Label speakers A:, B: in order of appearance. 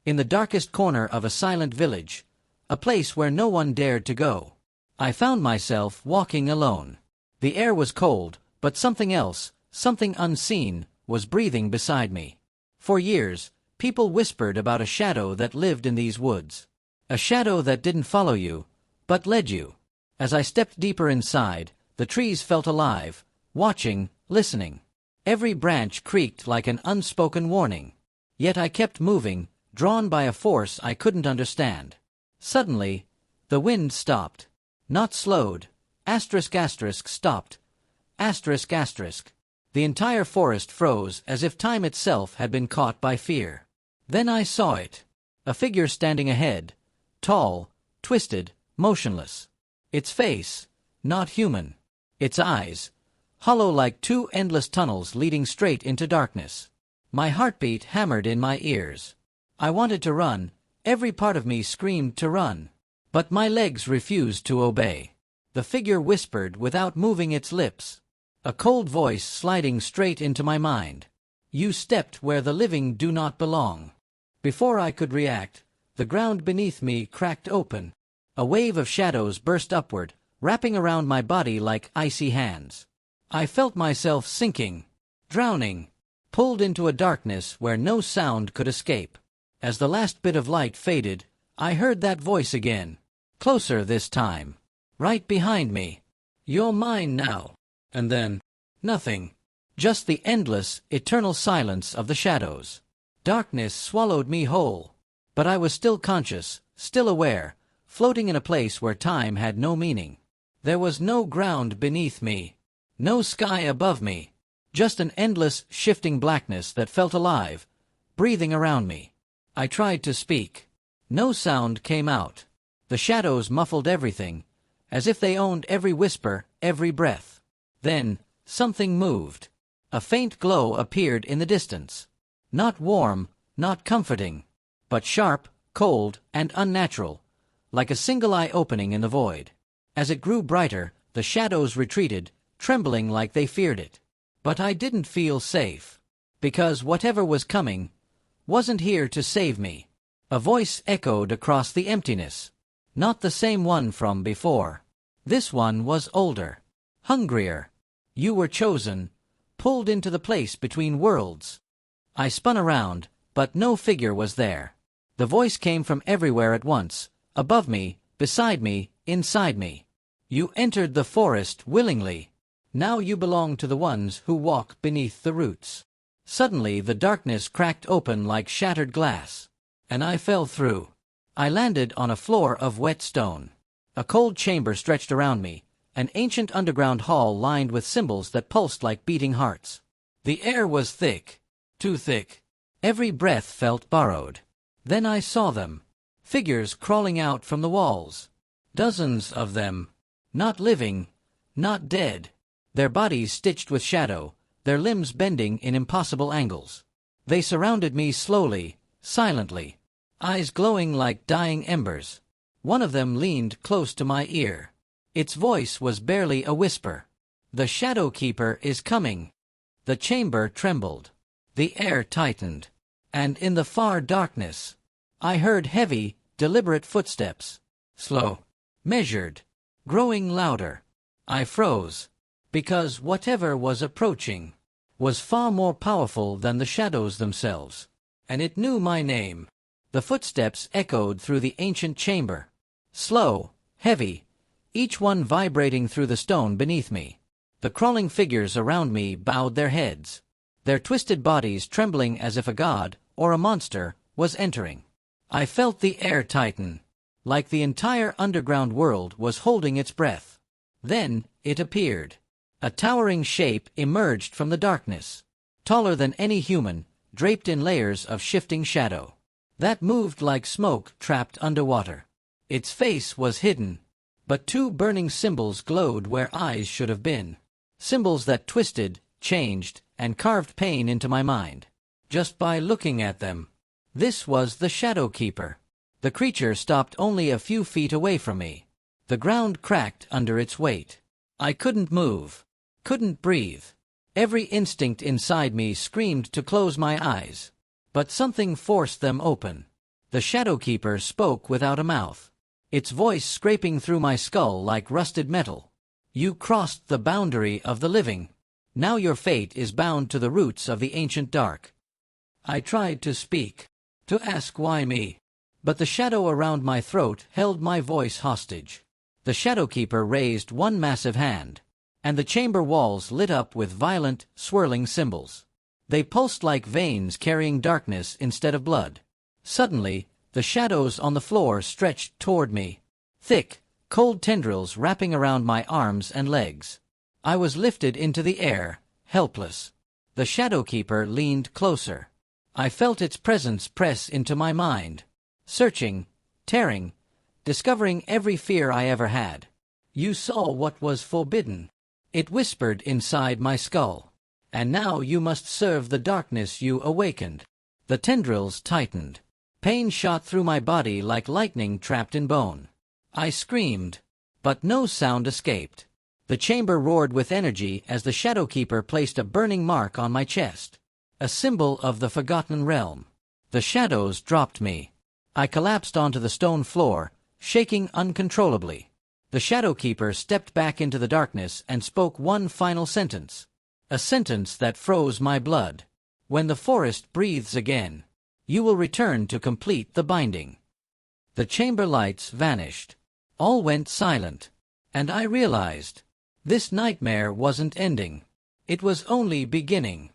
A: in the darkest corner of a silent village, a place where no one dared to go. I found myself walking alone. The air was cold, but something else, something unseen, was breathing beside me. For years, people whispered about a shadow that lived in these woods. A shadow that didn't follow you, but led you. As I stepped deeper inside, the trees felt alive, watching, listening. Every branch creaked like an unspoken warning. Yet I kept moving, drawn by a force I couldn't understand. Suddenly, the wind stopped. Not slowed. Stopped. The entire forest froze as if time itself had been caught by fear. Then I saw it. A figure standing ahead. Tall, twisted, motionless. Its face, not human. Its eyes, hollow like two endless tunnels leading straight into darkness. My heartbeat hammered in my ears. I wanted to run, every part of me screamed to run. But my legs refused to obey. The figure whispered without moving its lips. A cold voice sliding straight into my mind. You stepped where the living do not belong. Before I could react, the ground beneath me cracked open. A wave of shadows burst upward, wrapping around my body like icy hands. I felt myself sinking, drowning, pulled into a darkness where no sound could escape. As the last bit of light faded, I heard that voice again. Closer this time. Right behind me. You're mine now. And then, nothing. Just the endless, eternal silence of the shadows. Darkness swallowed me whole. But I was still conscious, still aware, floating in a place where time had no meaning. There was no ground beneath me. No sky above me. Just an endless, shifting blackness that felt alive, breathing around me. I tried to speak. No sound came out. The shadows muffled everything, as if they owned every whisper, every breath. Then, something moved. A faint glow appeared in the distance. Not warm, not comforting, but sharp, cold, and unnatural, like a single eye opening in the void. As it grew brighter, the shadows retreated, trembling like they feared it. But I didn't feel safe. Because whatever was coming wasn't here to save me. A voice echoed across the emptiness. Not the same one from before. This one was older. Hungrier. You were chosen, pulled into the place between worlds. I spun around, but no figure was there. The voice came from everywhere at once, above me, beside me, inside me. You entered the forest willingly. Now you belong to the ones who walk beneath the roots. Suddenly the darkness cracked open like shattered glass, and I fell through. I landed on a floor of wet stone. A cold chamber stretched around me, an ancient underground hall lined with symbols that pulsed like beating hearts. The air was thick, too thick. Every breath felt borrowed. Then I saw them. Figures crawling out from the walls. Dozens of them. Not living, not dead. Their bodies stitched with shadow, their limbs bending in impossible angles. They surrounded me slowly, silently, eyes glowing like dying embers. One of them leaned close to my ear. Its voice was barely a whisper. The Shadowkeeper is coming. The chamber trembled. The air tightened. And in the far darkness, I heard heavy, deliberate footsteps. Slow, measured, growing louder. I froze. Because whatever was approaching was far more powerful than the shadows themselves. And it knew my name. The footsteps echoed through the ancient chamber. Slow, heavy, each one vibrating through the stone beneath me. The crawling figures around me bowed their heads, their twisted bodies trembling as if a god, or a monster, was entering. I felt the air tighten, like the entire underground world was holding its breath. Then it appeared. A towering shape emerged from the darkness, taller than any human, draped in layers of shifting shadow. That moved like smoke trapped underwater. Its face was hidden, but two burning symbols glowed where eyes should have been. Symbols that twisted, changed, and carved pain into my mind, just by looking at them. This was the Shadowkeeper. The creature stopped only a few feet away from me. The ground cracked under its weight. I couldn't move. Couldn't breathe. Every instinct inside me screamed to close my eyes. But something forced them open. The Shadowkeeper spoke without a mouth, its voice scraping through my skull like rusted metal. You crossed the boundary of the living. Now your fate is bound to the roots of the ancient dark. I tried to speak, to ask why me, but the shadow around my throat held my voice hostage. The Shadowkeeper raised one massive hand, and the chamber walls lit up with violent, swirling symbols. They pulsed like veins carrying darkness instead of blood. Suddenly, the shadows on the floor stretched toward me, thick, cold tendrils wrapping around my arms and legs. I was lifted into the air, helpless. The Shadowkeeper leaned closer. I felt its presence press into my mind, searching, tearing, discovering every fear I ever had. You saw what was forbidden, it whispered inside my skull. And now you must serve the darkness you awakened. The tendrils tightened. Pain shot through my body like lightning trapped in bone. I screamed, but no sound escaped. The chamber roared with energy as the Shadowkeeper placed a burning mark on my chest, a symbol of the forgotten realm. The shadows dropped me. I collapsed onto the stone floor, shaking uncontrollably. The Shadowkeeper stepped back into the darkness and spoke one final sentence. A sentence that froze my blood. When the forest breathes again, you will return to complete the binding. The chamber lights vanished. All went silent. And I realized, this nightmare wasn't ending. It was only beginning.